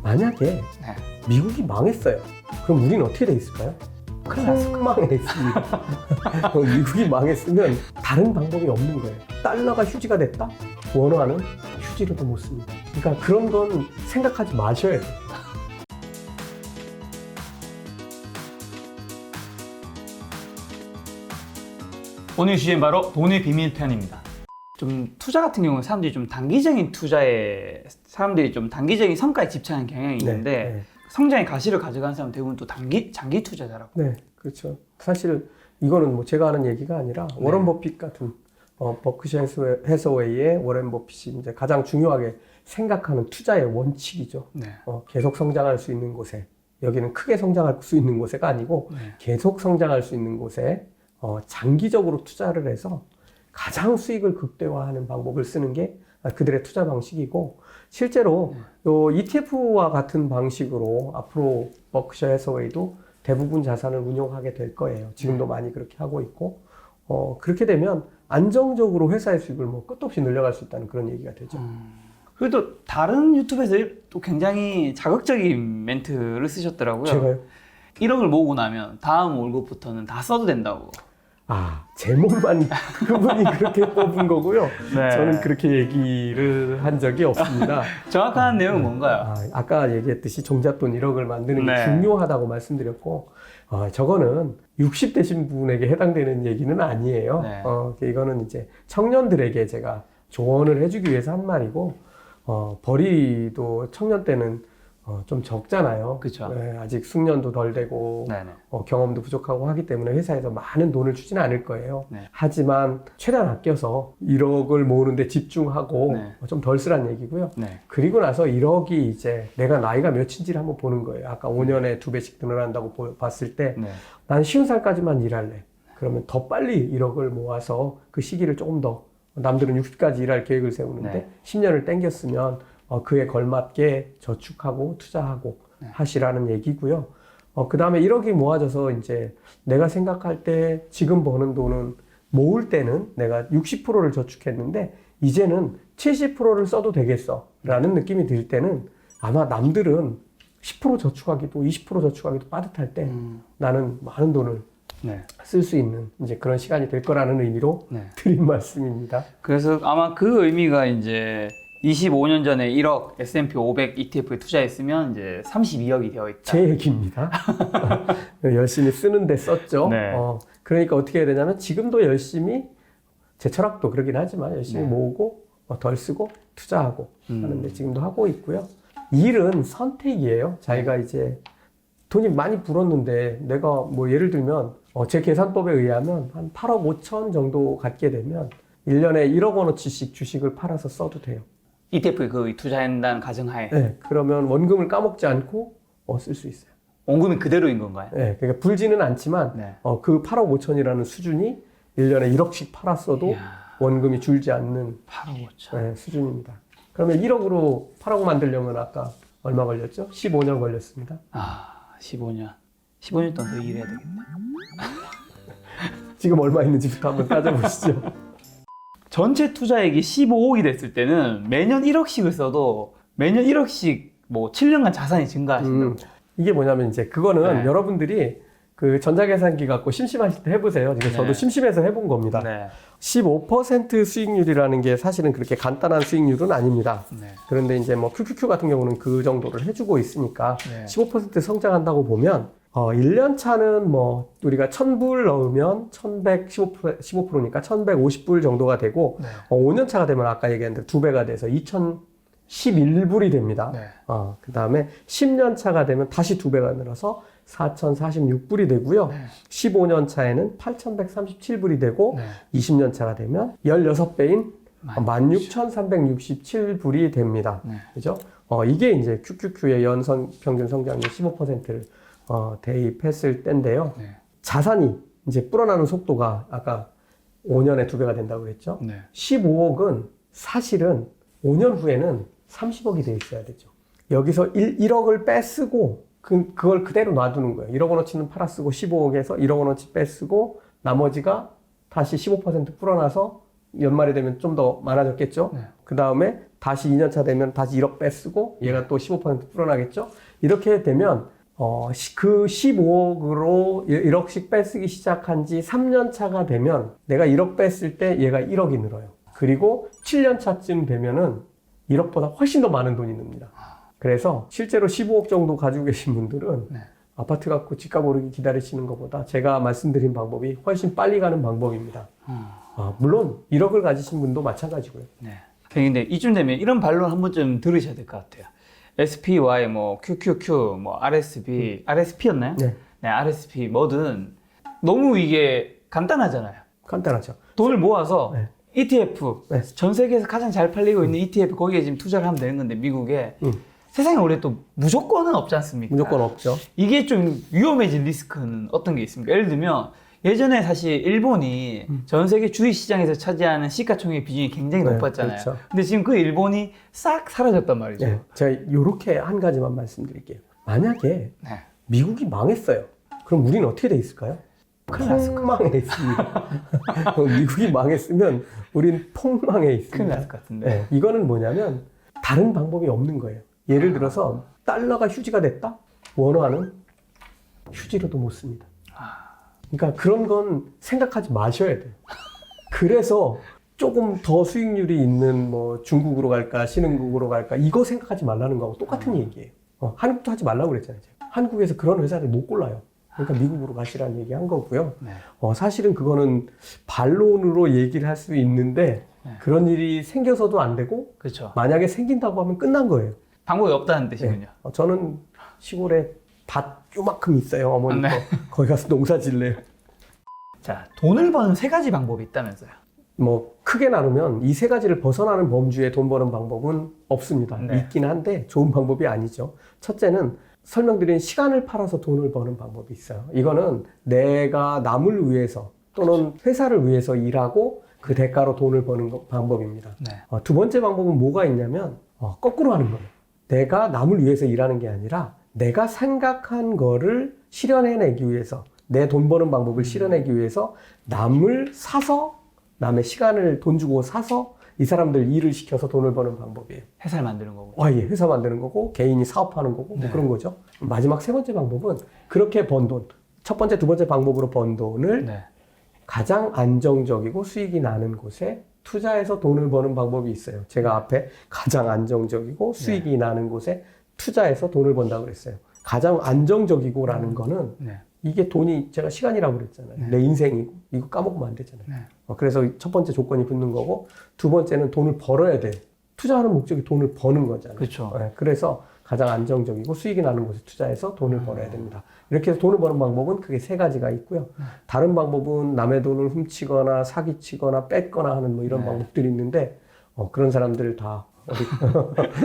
만약에 네. 미국이 망했어요. 그럼 우리는 어떻게 돼 있을까요? 폭망했습니다. 미국이 망했으면 다른 방법이 없는 거예요. 달러가 휴지가 됐다? 원화는 휴지로도 못 씁니다. 그러니까 그런 건 생각하지 마셔야 돼요. 오늘 주제는 바로 돈의 비밀 편입니다. 좀 투자 같은 경우는 사람들이 좀 단기적인 투자에 사람들이 좀 단기적인 성과에 집착하는 경향이 있는데 네. 성장의 가시를 가져가는 사람은 대부분 또 장기 투자자라고. 네, 그렇죠. 사실 이거는 뭐 제가 하는 얘기가 아니라 워런 버핏 같은 버크셔 해서웨이의 워런 버핏이 이제 가장 중요하게 생각하는 투자의 원칙이죠. 네. 계속 성장할 수 있는 곳에, 여기는 크게 성장할 수 있는 곳에가 아니고 네. 계속 성장할 수 있는 곳에 장기적으로 투자를 해서 가장 수익을 극대화하는 방법을 쓰는 게 그들의 투자 방식이고, 실제로 요 ETF와 같은 방식으로 앞으로 버크셔 해서웨이도 대부분 자산을 운용하게 될 거예요. 지금도 많이 그렇게 하고 있고, 그렇게 되면 안정적으로 회사의 수익을 뭐 끝도 없이 늘려갈 수 있다는 그런 얘기가 되죠. 그리고 또 다른 유튜브에서 또 굉장히 자극적인 멘트를 쓰셨더라고요. 제가요? 1억을 모으고 나면 다음 월급부터는 다 써도 된다고. 제목만 그분이 그렇게 뽑은 거고요. 네. 저는 그렇게 얘기를 한 적이 없습니다. 정확한 내용은 뭔가요? 아까 얘기했듯이 종잣돈 1억을 만드는 게 네. 중요하다고 말씀드렸고, 저거는 60대신 분에게 해당되는 얘기는 아니에요. 네. 이거는 이제 청년들에게 제가 조언을 해주기 위해서 한 말이고, 벌이도 청년 때는 좀 적잖아요. 그쵸. 네, 아직 숙련도 덜 되고, 네네. 경험도 부족하고 하기 때문에 회사에서 많은 돈을 주지는 않을 거예요. 네. 하지만 최대한 아껴서 1억을 모으는데 집중하고, 네. 좀 덜 쓰란 얘기고요. 네. 그리고 나서 1억이 이제 내가 나이가 몇인지를 한번 보는 거예요. 아까 5년에 2배씩 늘어난다고 봤을 때, 네. 난 50살까지만 일할래. 그러면 더 빨리 1억을 모아서 그 시기를 조금 더, 남들은 60까지 일할 계획을 세우는데 네. 10년을 땡겼으면 그에 걸맞게 저축하고 투자하고 네. 하시라는 얘기고요. 그 다음에 1억이 모아져서 이제 내가 생각할 때 지금 버는 돈은 모을 때는 내가 60%를 저축했는데 이제는 70%를 써도 되겠어 라는 느낌이 들 때는 아마 남들은 10% 저축하기도 20% 저축하기도 빠듯할 때 나는 많은 돈을 네. 쓸 수 있는 이제 그런 시간이 될 거라는 의미로 네. 드린 말씀입니다. 그래서 아마 그 의미가 이제 25년 전에 1억 S&P 500 ETF에 투자했으면 이제 32억이 되어 있다. 제 얘기입니다. 열심히 쓰는데 썼죠. 네. 그러니까 어떻게 해야 되냐면 지금도 열심히, 제 철학도 그러긴 하지만 열심히 네. 모으고 덜 쓰고 투자하고 하는데 지금도 하고 있고요. 일은 선택이에요. 자기가 이제 돈이 많이 불었는데 내가 뭐 예를 들면 제 계산법에 의하면 한 8억 5천 정도 갖게 되면 1년에 1억 원어치씩 주식을 팔아서 써도 돼요. ETF 그 투자한다는 가정하에 네, 그러면 원금을 까먹지 않고 쓸 수 있어요. 원금이 그대로인 건가요? 네, 그러니까 불지는 않지만 네. 그 8억 5천이라는 수준이 1년에 1억씩 팔았어도 이야. 원금이 줄지 않는 8억 5천. 네, 수준입니다. 그러면 1억으로 8억 만들려면 아까 얼마 걸렸죠? 15년 걸렸습니다. 15년. 15년 동안 더 일해야 되겠네. 지금 얼마 있는지부터 한번 따져보시죠. 전체 투자액이 15억이 됐을 때는 매년 1억씩을 써도 매년 1억씩 뭐 7년간 자산이 증가하신다고. 이게 뭐냐면 이제 그거는 네. 여러분들이 그 전자계산기 갖고 심심하실 때 해보세요. 이거 저도 네. 심심해서 해본 겁니다. 네. 15% 수익률이라는 게 사실은 그렇게 간단한 수익률은 아닙니다. 네. 그런데 이제 뭐 QQQ 같은 경우는 그 정도를 해주고 있으니까 네. 15% 성장한다고 보면 1년 차는 뭐 우리가 1000불 넣으면 1100 15%니까 1150불 정도가 되고 네. 5년 차가 되면 아까 얘기한 대로 2배가 돼서 2011불이 됩니다. 네. 그 다음에 10년 차가 되면 다시 2배가 늘어서 4046불이 되고요. 네. 15년 차에는 8137불이 되고 네. 20년 차가 되면 16배인 16,367불이 됩니다. 네. 그죠? 이게 이제 QQQ의 연선 평균 성장률 15%를 대입했을 때인데요. 네. 자산이 이제 불어나는 속도가 아까 5년에 2배가 된다고 그랬죠? 네. 15억은 사실은 5년 후에는 30억이 돼 있어야 되죠. 여기서 1억을 빼쓰고 그걸 그대로 놔두는 거예요. 1억 원어치는 팔아쓰고 15억에서 1억 원어치 빼쓰고 나머지가 다시 15% 불어나서 연말이 되면 좀 더 많아졌겠죠. 네. 그 다음에 다시 2년차 되면 다시 1억 빼쓰고 얘가 또 15% 불어나겠죠. 이렇게 되면 그 15억으로 1억씩 빼쓰기 시작한 지 3년 차가 되면 내가 1억 뺐을 때 얘가 1억이 늘어요. 그리고 7년 차쯤 되면은 1억보다 훨씬 더 많은 돈이 늡니다. 그래서 실제로 15억 정도 가지고 계신 분들은 네. 아파트 갖고 집값 오르기 기다리시는 것보다 제가 말씀드린 방법이 훨씬 빨리 가는 방법입니다. 물론 1억을 가지신 분도 마찬가지고요. 네. 근데 이쯤 되면 이런 반론 한 번쯤 들으셔야 될 것 같아요. SPY, 뭐 QQQ, 뭐 RSB, RSP였나요? 네. 네, RSP 뭐든 너무 이게 간단하잖아요. 간단하죠. 돈을 모아서 네. ETF, 네. 전 세계에서 가장 잘 팔리고 있는 ETF 거기에 지금 투자를 하면 되는 건데 미국에 세상에 원래 또 무조건은 없지 않습니까? 무조건 없죠. 이게 좀 위험해진 리스크는 어떤 게 있습니까? 예를 들면 예전에 사실 일본이 전 세계 주식 시장에서 차지하는 시가총액 비중이 굉장히 네, 높았잖아요. 그렇죠. 근데 지금 그 일본이 싹 사라졌단 말이죠. 네, 제가 이렇게 한 가지만 말씀드릴게요. 만약에 네. 미국이 망했어요. 그럼 우리는 어떻게 돼 있을까요? 큰일 났을 것 폭망해 있습니다. 미국이 망했으면 우린 폭망해 있습니다. 큰일 났을 것 같은데. 네, 이거는 뭐냐면 다른 방법이 없는 거예요. 예를 들어서 달러가 휴지가 됐다? 원화는 휴지로도 못 씁니다. 그러니까 그런 건 생각하지 마셔야 돼요. 그래서 조금 더 수익률이 있는 뭐 중국으로 갈까 신흥국으로 갈까 이거 생각하지 말라는 거하고 똑같은 얘기예요. 한국도 하지 말라고 그랬잖아요. 제가. 한국에서 그런 회사를 못 골라요. 그러니까 미국으로 가시라는 얘기 한 거고요. 네. 사실은 그거는 반론으로 얘기를 할 수 있는데 네. 그런 일이 생겨서도 안 되고 그렇죠. 만약에 생긴다고 하면 끝난 거예요. 방법이 없다는 뜻이군요. 저는 시골에 밭 요만큼 있어요. 어머니 네. 거기 가서 농사 질래요. 자, 돈을 버는 세 가지 방법이 있다면서요. 뭐 크게 나누면 이 세 가지를 벗어나는 범주의 돈 버는 방법은 없습니다. 네. 있긴 한데 좋은 방법이 아니죠. 첫째는 설명드린 시간을 팔아서 돈을 버는 방법이 있어요. 이거는 내가 남을 위해서 또는 회사를 위해서 일하고 그 대가로 돈을 버는 방법입니다. 네. 두 번째 방법은 뭐가 있냐면 거꾸로 하는 거예요. 내가 남을 위해서 일하는 게 아니라 내가 생각한 거를 실현해내기 위해서 내 돈 버는 방법을 실현하기 위해서 남을 사서 남의 시간을 돈 주고 사서 이 사람들 일을 시켜서 돈을 버는 방법이에요. 회사를 만드는 거고. 예, 회사 만드는 거고 개인이 사업하는 거고 뭐 네. 그런 거죠. 마지막 세 번째 방법은 그렇게 번 돈, 첫 번째, 두 번째 방법으로 번 돈을 네. 가장 안정적이고 수익이 나는 곳에 투자해서 돈을 버는 방법이 있어요. 제가 앞에 가장 안정적이고 수익이 나는 곳에 투자해서 돈을 번다고 그랬어요. 가장 안정적이고라는 거는 네. 이게 돈이 제가 시간이라고 그랬잖아요. 네. 내 인생이고 이거 까먹으면 안 되잖아요. 네. 그래서 첫 번째 조건이 붙는 거고 두 번째는 돈을 벌어야 돼. 투자하는 목적이 돈을 버는 거잖아요. 그렇죠. 그래서 가장 안정적이고 수익이 나는 곳에 투자해서 돈을 벌어야 됩니다. 이렇게 해서 돈을 버는 방법은 크게 세 가지가 있고요. 다른 방법은 남의 돈을 훔치거나 사기치거나 뺏거나 하는 뭐 이런 네. 방법들이 있는데 그런 사람들 다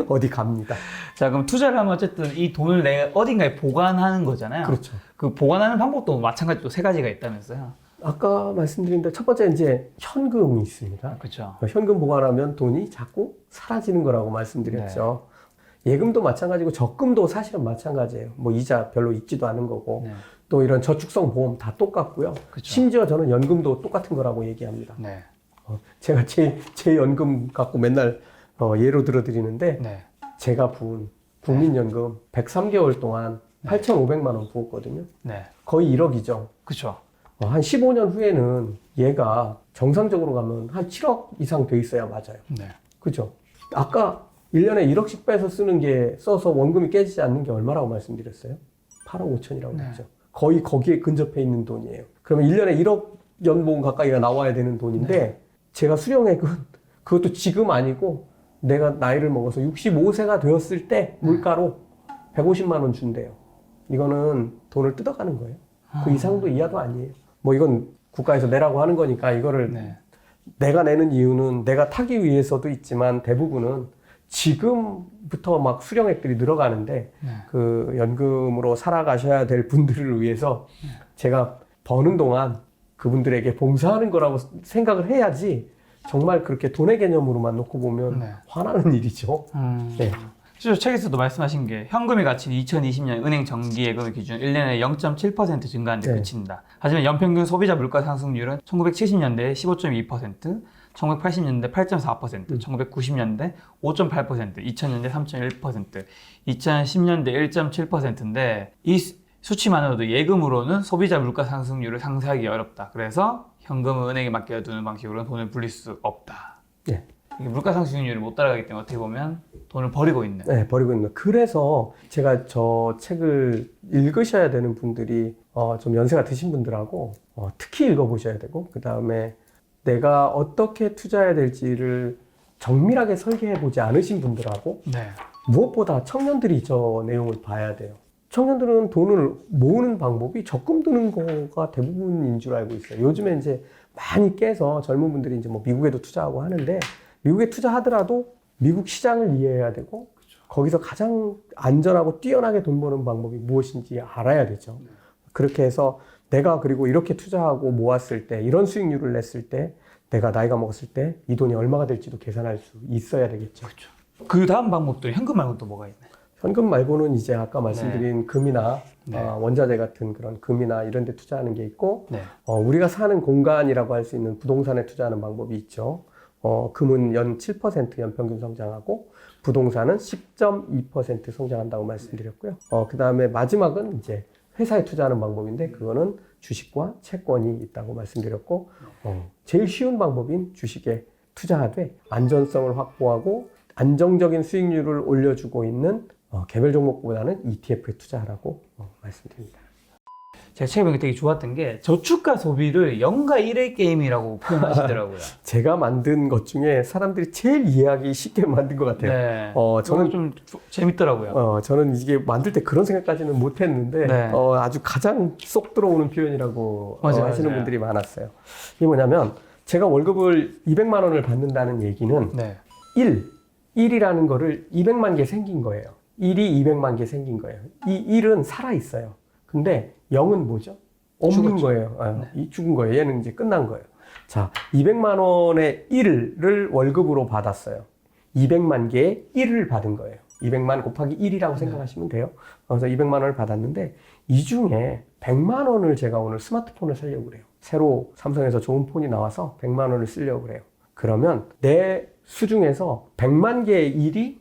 어디 갑니다. 자, 그럼 투자를 하면 어쨌든 이 돈을 내가 어딘가에 보관하는 거잖아요. 그렇죠. 그 보관하는 방법도 마찬가지로 세 가지가 있다면서요. 아까 말씀드린 대로 첫 번째 이제 현금이 있습니다. 그렇죠. 현금 보관하면 돈이 자꾸 사라지는 거라고 말씀드렸죠. 예금도 마찬가지고 적금도 사실은 마찬가지예요. 뭐 이자 별로 있지도 않은 거고 네. 또 이런 저축성 보험 다 똑같고요. 그쵸. 심지어 저는 연금도 똑같은 거라고 얘기합니다. 네. 제가 제 연금 갖고 맨날 예로 들어드리는데 네. 제가 부은 국민연금 103개월 동안 8,500만 원 부었거든요. 네. 거의 1억이죠. 그렇죠. 한 15년 후에는 얘가 정상적으로 가면 한 7억 이상 돼 있어야 맞아요. 네. 그죠? 아까 1년에 1억씩 빼서 쓰는 게 써서 원금이 깨지지 않는 게 얼마라고 말씀드렸어요? 8억 5천이라고 네. 했죠. 거의 거기에 근접해 있는 돈이에요. 그러면 1년에 1억 연봉 가까이가 나와야 되는 돈인데 제가 수령액은 그것도 지금 아니고 내가 나이를 먹어서 65세가 되었을 때 물가로 150만 원 준대요. 이거는 돈을 뜯어가는 거예요. 그 이상도 이하도 아니에요. 뭐 이건 국가에서 내라고 하는 거니까 이거를 네. 내가 내는 이유는 내가 타기 위해서도 있지만 대부분은 지금부터 막 수령액들이 늘어가는데 네. 그 연금으로 살아가셔야 될 분들을 위해서 제가 버는 동안 그분들에게 봉사하는 거라고 생각을 해야지 정말 그렇게 돈의 개념으로만 놓고 보면 네. 화나는 일이죠. 네. 실제 책에서도 말씀하신 게 현금의 가치는 2020년 은행 정기예금을 기준 1년에 0.7% 증가한 데 네. 그친다. 하지만 연평균 소비자 물가 상승률은 1970년대에 15.2%, 1980년대 8.4%, 1990년대 5.8%, 2000년대 3.1%, 2010년대 1.7%인데 이 수치만으로도 예금으로는 소비자 물가 상승률을 상쇄하기 어렵다. 그래서 현금을 은행에 맡겨두는 방식으로는 돈을 불릴 수 없다. 네. 이게 물가 상승률을 못 따라가기 때문에 어떻게 보면 돈을 버리고 있는. 네, 버리고 있는. 그래서 제가 저 책을 읽으셔야 되는 분들이 좀 연세가 드신 분들하고 특히 읽어보셔야 되고, 그 다음에 내가 어떻게 투자해야 될지를 정밀하게 설계해보지 않으신 분들하고, 네. 무엇보다 청년들이 저 내용을 봐야 돼요. 청년들은 돈을 모으는 방법이 적금 드는 거가 대부분인 줄 알고 있어요. 요즘에 이제 많이 깨서 젊은 분들이 이제 뭐 미국에도 투자하고 하는데, 미국에 투자하더라도 미국 시장을 이해해야 되고, 거기서 가장 안전하고 뛰어나게 돈 버는 방법이 무엇인지 알아야 되죠. 그렇게 해서 내가 그리고 이렇게 투자하고 모았을 때, 이런 수익률을 냈을 때, 내가 나이가 먹었을 때 이 돈이 얼마가 될지도 계산할 수 있어야 되겠죠. 그렇죠. 그 다음 방법들이 현금 말고 또 뭐가 있나요? 현금 말고는 이제 아까 말씀드린 금이나 네. 원자재 같은 그런 금이나 이런 데 투자하는 게 있고, 네. 우리가 사는 공간이라고 할 수 있는 부동산에 투자하는 방법이 있죠. 금은 연 7% 연평균 성장하고 부동산은 10.2% 성장한다고 말씀드렸고요. 그 다음에 마지막은 이제 회사에 투자하는 방법인데, 그거는 주식과 채권이 있다고 말씀드렸고, 제일 쉬운 방법인 주식에 투자하되 안전성을 확보하고 안정적인 수익률을 올려주고 있는 개별 종목보다는 ETF에 투자하라고 말씀드립니다. 제가 책을 보니까 되게 좋았던 게 저축과 소비를 0과 1의 게임이라고 표현하시더라고요. 제가 만든 것 중에 사람들이 제일 이해하기 쉽게 만든 것 같아요. 네. 저는 좀 재밌더라고요. 저는 이게 만들 때 그런 생각까지는 못했는데, 네. 아주 가장 쏙 들어오는 표현이라고 맞아요, 하시는 맞아요. 분들이 많았어요. 이게 뭐냐면, 제가 월급을 200만 원을 받는다는 얘기는 네. 1이라는 거를 200만 개 생긴 거예요. 1이 200만 개 생긴 거예요. 이 1은 살아있어요. 근데 0은 뭐죠? 없는 죽었죠. 거예요. 이 죽은 거예요. 얘는 이제 끝난 거예요. 자, 200만 원의 1을 월급으로 받았어요. 200만 개의 1을 받은 거예요. 200만 곱하기 1이라고 생각하시면 돼요. 그래서 200만 원을 받았는데, 이 중에 100만 원을 제가 오늘 스마트폰을 사려고 그래요. 새로 삼성에서 좋은 폰이 나와서 100만 원을 쓰려고 그래요. 그러면 내 수중에서 100만 개의 1이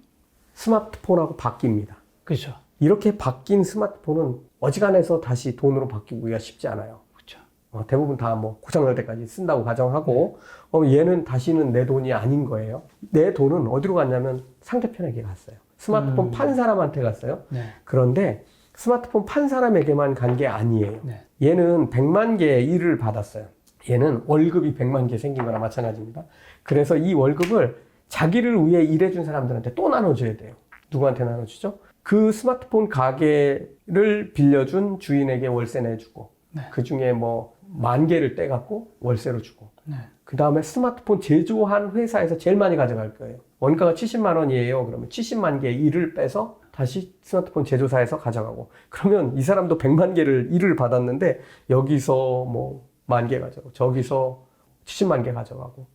스마트폰하고 바뀝니다. 그렇죠. 이렇게 바뀐 스마트폰은 어지간해서 다시 돈으로 바뀌기가 쉽지 않아요. 그렇죠. 대부분 다 뭐 고장날 때까지 쓴다고 가정하고, 얘는 다시는 내 돈이 아닌 거예요. 내 돈은 어디로 갔냐면 상대편에게 갔어요. 스마트폰 판 사람한테 갔어요. 네. 그런데 스마트폰 판 사람에게만 간 게 아니에요. 네. 얘는 100만 개의 일을 받았어요. 얘는 월급이 100만 개 생긴 거나 마찬가지입니다. 그래서 이 월급을 자기를 위해 일해준 사람들한테 또 나눠줘야 돼요. 누구한테 나눠주죠? 그 스마트폰 가게를 빌려준 주인에게 월세 내주고, 네. 그 중에 뭐 10,000개를 떼갖고 월세로 주고, 네. 그 다음에 스마트폰 제조한 회사에서 제일 많이 가져갈 거예요. 원가가 70만 원이에요. 그러면 70만 개의 일을 빼서 다시 스마트폰 제조사에서 가져가고, 그러면 이 사람도 100만 개를 일을 받았는데, 여기서 뭐 10,000개 가져가고, 저기서 70만 개 가져가고,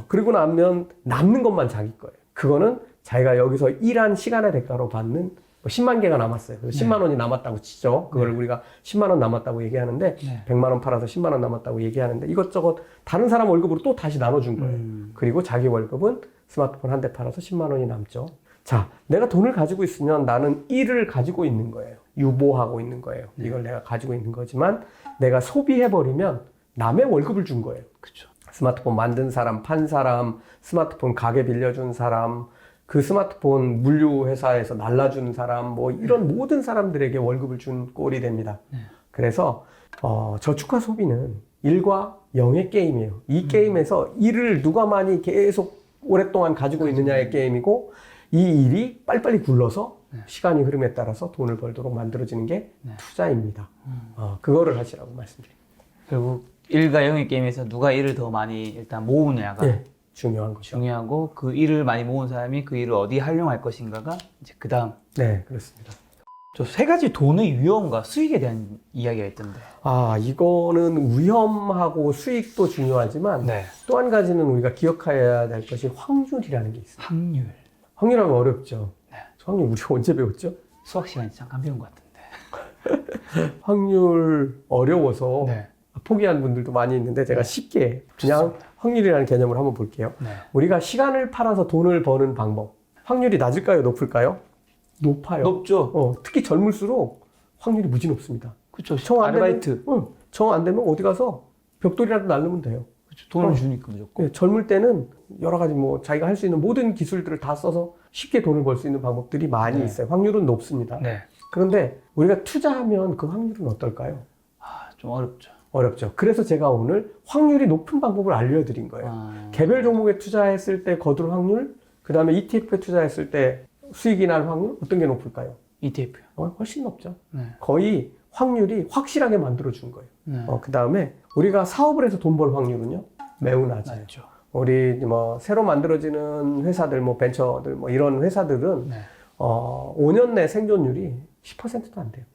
그리고 나면 남는 것만 자기 거예요. 그거는 자기가 여기서 일한 시간의 대가로 받는 10만 개가 남았어요. 그래서 10만 원이 남았다고 치죠. 그걸 우리가 10만 원 남았다고 얘기하는데, 100만 원 팔아서 10만 원 남았다고 얘기하는데, 이것저것 다른 사람 월급으로 또 다시 나눠준 거예요. 그리고 자기 월급은 스마트폰 한 대 팔아서 10만 원이 남죠. 자, 내가 돈을 가지고 있으면 나는 일을 가지고 있는 거예요. 유보하고 있는 거예요. 이걸 내가 가지고 있는 거지만, 내가 소비해버리면 남의 월급을 준 거예요. 그렇죠. 스마트폰 만든 사람, 판 사람, 스마트폰 가게 빌려준 사람, 그 스마트폰 물류 회사에서 날라준 사람, 뭐 이런 모든 사람들에게 월급을 준 꼴이 됩니다. 그래서 저축과 소비는 1과 0의 게임이에요. 이 게임에서 1을 누가 많이 계속 오랫동안 가지고 있느냐의 게임이고, 이 일이 빨리빨리 굴러서 시간이 흐름에 따라서 돈을 벌도록 만들어지는 게 투자입니다. 그거를 하시라고 말씀드립니다. 결국 1과 0의 게임에서 누가 일을 더 많이 일단 모으느냐가 네, 중요한 거죠. 중요하고, 그 일을 많이 모은 사람이 그 일을 어디에 활용할 것인가가 이제 그 다음. 네, 그렇습니다. 저 세 가지 돈의 위험과 수익에 대한 이야기가 있던데. 이거는 위험하고 수익도 중요하지만, 네. 또 한 가지는 우리가 기억해야 될 것이 확률이라는 게 있어요. 확률. 확률하면 어렵죠. 네. 확률 우리 언제 배웠죠? 수학 시간에 잠깐 배운 것 같은데. 확률 어려워서 네. 포기한 분들도 많이 있는데 제가 쉽게 그냥 좋습니다. 확률이라는 개념을 한번 볼게요. 네. 우리가 시간을 팔아서 돈을 버는 방법. 확률이 낮을까요? 높을까요? 높아요. 높죠. 특히 젊을수록 확률이 무지 높습니다. 그렇죠. 정 안 아르바이트. 되면, 정 안 되면 어디 가서 벽돌이라도 날르면 돼요. 그렇죠. 돈을 주니까 무조건. 네, 젊을 때는 여러 가지 뭐 자기가 할 수 있는 모든 기술들을 다 써서 쉽게 돈을 벌 수 있는 방법들이 많이 네. 있어요. 확률은 높습니다. 네. 그런데 우리가 투자하면 그 확률은 어떨까요? 좀 어렵죠. 어렵죠. 그래서 제가 오늘 확률이 높은 방법을 알려드린 거예요. 개별 종목에 투자했을 때 거둘 확률, 그 다음에 ETF에 투자했을 때 수익이 날 확률, 어떤 게 높을까요? ETF요. 훨씬 높죠. 네. 거의 확률이 확실하게 만들어준 거예요. 네. 그 다음에 우리가 사업을 해서 돈 벌 확률은요, 매우 낮아요. 맞죠. 우리 뭐 새로 만들어지는 회사들, 뭐 벤처들, 뭐 이런 회사들은 네. 5년 내 생존율이 10%도 안 돼요.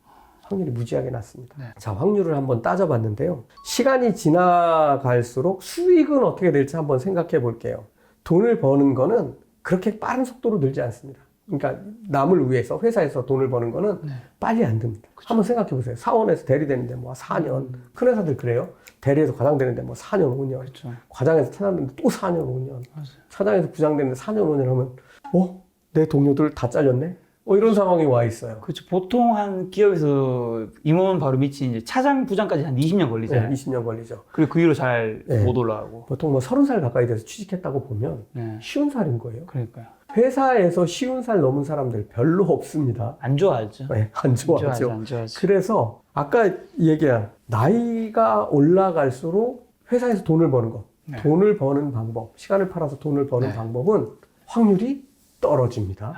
확률이 무지하게 낮습니다. 네. 자, 확률을 한번 따져봤는데요. 시간이 지나갈수록 수익은 어떻게 될지 한번 생각해 볼게요. 돈을 버는 거는 그렇게 빠른 속도로 늘지 않습니다. 그러니까 남을 위해서 회사에서 돈을 버는 거는 네. 빨리 안 듭니다. 한번 생각해 보세요. 사원에서 대리되는데 뭐 4년, 큰 회사들 그래요. 대리에서 과장 되는데 뭐 4년, 5년. 그렇죠. 과장에서 차장 되는데 또 4년, 5년. 맞아요. 차장에서 부장 되는데 4년, 5년 하면 내 동료들 다 잘렸네? 이런 상황이 와 있어요. 그렇죠. 보통 한 기업에서 임원 바로 밑이 이제 차장, 부장까지 한 20년 걸리잖아요. 네, 20년 걸리죠. 그리고 그 이후로 잘 못 네. 올라가고. 보통 뭐 30살 가까이 돼서 취직했다고 보면 네. 쉬운 살인 거예요. 그러니까요. 회사에서 쉬운 살 넘은 사람들 별로 없습니다. 안 좋아하죠. 네, 안 좋아하죠. 안 좋아하죠. 그래서 아까 얘기한 나이가 올라갈수록 회사에서 돈을 버는 것, 네. 돈을 버는 방법, 시간을 팔아서 돈을 버는 네. 방법은 확률이 떨어집니다.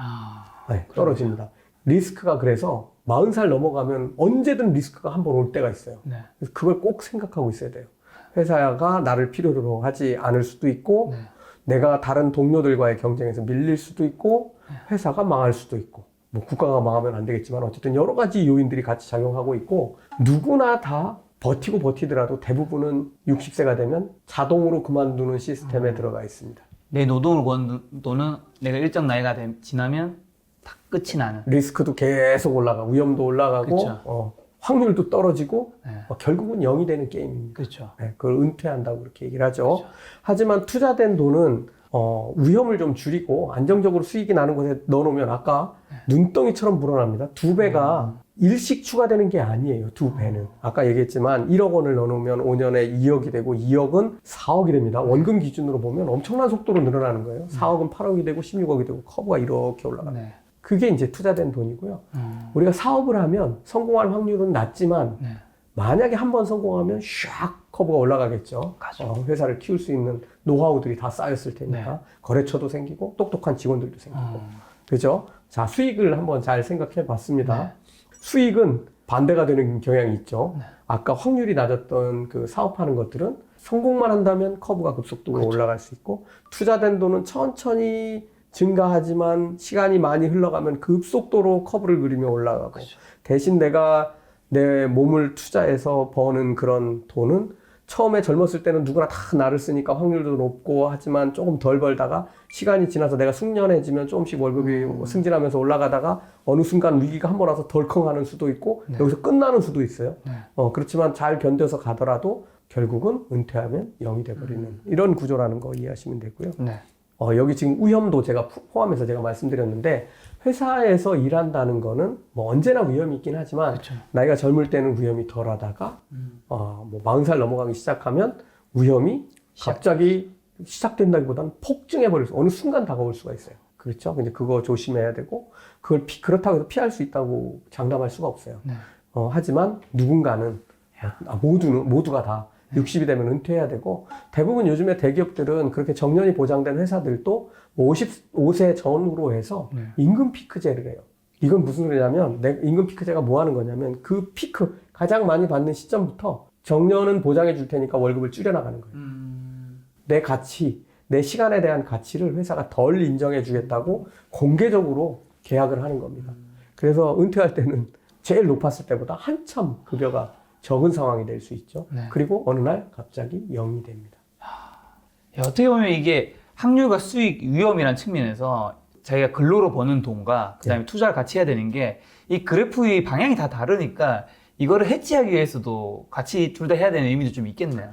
네, 떨어집니다. 리스크가 그래서 40살 넘어가면 언제든 리스크가 한 번 올 때가 있어요. 네. 그래서 그걸 꼭 생각하고 있어야 돼요. 회사가 나를 필요로 하지 않을 수도 있고, 네. 내가 다른 동료들과의 경쟁에서 밀릴 수도 있고, 회사가 망할 수도 있고, 뭐 국가가 망하면 안 되겠지만 어쨌든 여러 가지 요인들이 같이 작용하고 있고, 누구나 다 버티고 버티더라도 대부분은 60세가 되면 자동으로 그만두는 시스템에 들어가 있습니다. 내 노동을 건 돈은 내가 일정 나이가 지나면 다 끝이 나는. 리스크도 계속 올라가고, 위험도 올라가고, 그쵸. 확률도 떨어지고, 네. 결국은 0이 되는 게임입니다. 그렇죠. 네, 그걸 은퇴한다고 그렇게 얘기를 하죠. 하지만 투자된 돈은 위험을 좀 줄이고 안정적으로 수익이 나는 곳에 넣어놓으면 아까 눈덩이처럼 불어납니다. 2배가 일씩 추가되는 게 아니에요. 2배는. 아까 얘기했지만 1억 원을 넣어놓으면 5년에 2억이 되고 2억은 4억이 됩니다. 원금 기준으로 보면 엄청난 속도로 늘어나는 거예요. 4억은 8억이 되고 16억이 되고 커브가 이렇게 올라가요. 네. 그게 이제 투자된 돈이고요. 우리가 사업을 하면 성공할 확률은 낮지만 네. 만약에 한 번 성공하면 샥 커브가 올라가겠죠. 회사를 키울 수 있는 노하우들이 다 쌓였을 테니까. 네. 거래처도 생기고 똑똑한 직원들도 생기고. 그죠? 자, 수익을 한번 잘 생각해 봤습니다. 네. 수익은 반대가 되는 경향이 있죠. 네. 아까 확률이 낮았던 그 사업하는 것들은 성공만 한다면 커브가 급속도로 그렇죠. 올라갈 수 있고, 투자된 돈은 천천히 증가하지만 시간이 많이 흘러가면 급속도로 커브를 그리며 올라가고, 그렇죠. 대신 내가 내 몸을 투자해서 버는 그런 돈은 처음에 젊었을 때는 누구나 다 나를 쓰니까 확률도 높고 하지만 조금 덜 벌다가 시간이 지나서 내가 숙련해지면 조금씩 월급이 승진하면서 올라가다가 어느 순간 위기가 한 번 와서 덜컹하는 수도 있고 네. 여기서 끝나는 수도 있어요. 네. 그렇지만 잘 견뎌서 가더라도 결국은 은퇴하면 0이 돼버리는 이런 구조라는 거 이해하시면 되고요. 네. 여기 지금 위험도 제가 포함해서 제가 말씀드렸는데, 회사에서 일한다는 거는 뭐 언제나 위험이 있긴 하지만 그렇죠. 나이가 젊을 때는 위험이 덜 하다가 뭐 40살 넘어가기 시작하면 위험이 갑자기 시작된다기보다는 폭증해 버릴 수, 어느 순간 다가올 수가 있어요. 그렇죠? 근데 그거 조심해야 되고, 그걸 그렇다고 해서 피할 수 있다고 장담할 수가 없어요. 네. 하지만 누군가는 모두가 다 60이 되면 은퇴해야 되고, 대부분 요즘에 대기업들은 그렇게 정년이 보장된 회사들도 55세 전후로 해서 네. 임금 피크제를 해요. 이건 무슨 소리냐면, 임금 피크제가 뭐 하는 거냐면, 그 피크, 가장 많이 받는 시점부터 정년은 보장해 줄 테니까 월급을 줄여나가는 거예요. 내 가치, 내 시간에 대한 가치를 회사가 덜 인정해 주겠다고 공개적으로 계약을 하는 겁니다. 그래서 은퇴할 때는 제일 높았을 때보다 한참 급여가 적은 상황이 될 수 있죠. 네. 그리고 어느 날 갑자기 0이 됩니다. 어떻게 보면 이게 확률과 수익, 위험이라는 측면에서 자기가 근로로 버는 돈과 그다음에 투자를 같이 해야 되는 게 이 그래프의 방향이 다 다르니까 이거를 해지하기 위해서도 같이 둘 다 해야 되는 의미도 좀 있겠네요.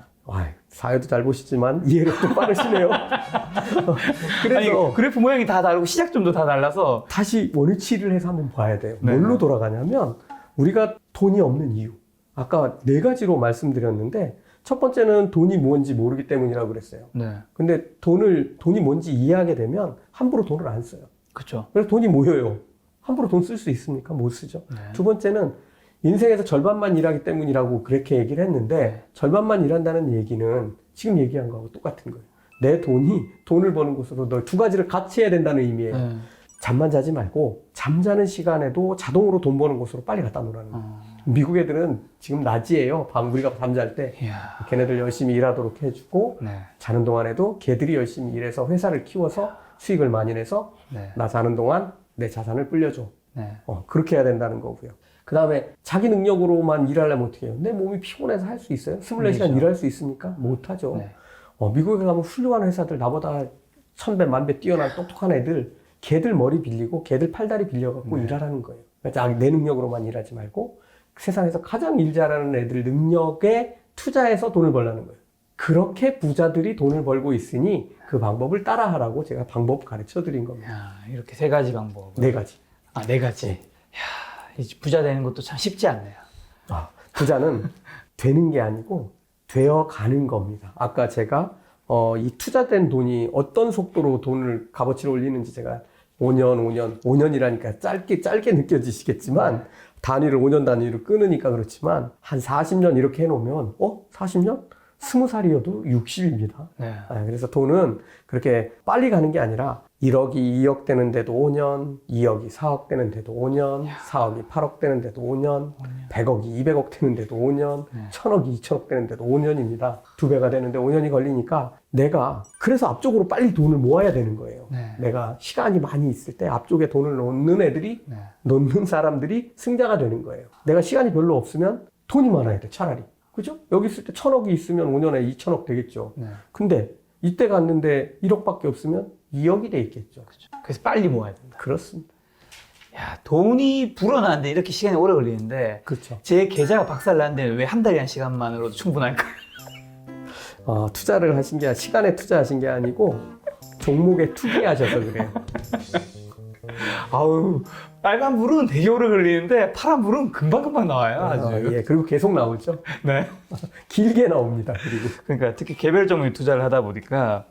사회도 잘 보시지만 이해력도 빠르시네요. 그래서 아니, 그래프 모양이 다 다르고 시작점도 다 달라서 다시 원위치를 해서 한번 봐야 돼요. 네. 뭘로 돌아가냐면 우리가 돈이 없는 이유. 아까 4가지로 말씀드렸는데 첫 번째는 돈이 뭔지 모르기 때문이라고 그랬어요. 네, 근데 돈이 뭔지 이해하게 되면 함부로 돈을 안 써요. 그렇죠. 그래서 돈이 모여요. 함부로 돈 쓸 수 있습니까? 못 쓰죠. 네. 두 번째는 인생에서 절반만 일하기 때문이라고 그렇게 얘기를 했는데 절반만 일한다는 얘기는 지금 얘기한 거하고 똑같은 거예요. 내 돈을 버는 곳으로 너 2가지를 같이 해야 된다는 의미예요. 네. 잠만 자지 말고 잠자는 시간에도 자동으로 돈 버는 곳으로 빨리 갖다 놓으라는 거예요. 미국 애들은 지금 낮이에요. 우리가 잠잘 때 이야. 걔네들 열심히 일하도록 해주고 네. 자는 동안에도 걔들이 열심히 일해서 회사를 키워서 수익을 많이 내서 네. 나 자는 동안 내 자산을 불려줘. 네. 그렇게 해야 된다는 거고요. 그 다음에 자기 능력으로만 일하려면 어떻게 해요? 내 몸이 피곤해서 할 수 있어요? 24시간 그렇죠. 일할 수 있습니까? 못하죠. 네. 미국에 가면 훌륭한 회사들, 나보다 1000배, 1000배 뛰어난 똑똑한 애들, 걔들 머리 빌리고 걔들 팔다리 빌려갖고 일하라는 거예요. 그러니까 내 능력으로만 일하지 말고 세상에서 가장 일 잘하는 애들 능력에 투자해서 돈을 벌라는 거예요. 그렇게 부자들이 돈을 벌고 있으니 그 방법을 따라하라고 제가 방법 가르쳐 드린 겁니다. 야, 이렇게 3가지 방법. 4가지. 4가지. 야, 이제 부자 되는 것도 참 쉽지 않네요. 부자는 되는 게 아니고 되어 가는 겁니다. 아까 제가 이 투자된 돈이 어떤 속도로 돈을 값어치를 올리는지 제가 5년이라니까 짧게 느껴지시겠지만 단위를 5년 단위로 끊으니까 그렇지만 한 40년 이렇게 해놓으면 40년? 20살이어도 60입니다. 네. 그래서 돈은 그렇게 빨리 가는 게 아니라 1억이 2억 되는데도 5년, 2억이 4억 되는데도 5년, 4억이 8억 되는데도 5년, 100억이 200억 되는데도 5년, 1000억이 2000억 되는데도 5년입니다. 2배가 되는데 5년이 걸리니까 내가 그래서 앞쪽으로 빨리 돈을 모아야 되는 거예요. 네. 내가 시간이 많이 있을 때 앞쪽에 돈을 놓는 사람들이 승자가 되는 거예요. 내가 시간이 별로 없으면 돈이 많아야 돼, 차라리. 그죠? 여기 있을 때 1000억이 있으면 5년에 2000억 되겠죠. 네. 근데 이때 갔는데 1억밖에 없으면 2억이 돼 있겠죠. 그렇죠. 그래서 빨리 모아야 된다. 그렇습니다. 야, 돈이 불어나는데 이렇게 시간이 오래 걸리는데 그렇죠. 제 계좌가 박살났는데 왜 한 달이란 시간만으로도 충분할까요? 투자를 하신 게 시간에 투자하신 게 아니고 종목에 투기하셔서 그래요. 아우, 빨간 불은 되게 오래 걸리는데 파란 불은 금방금방 나와요. 아주. 예, 그리고 계속 나오죠. 네. 길게 나옵니다. 그리고 그러니까 특히 개별 종목에 투자를 하다 보니까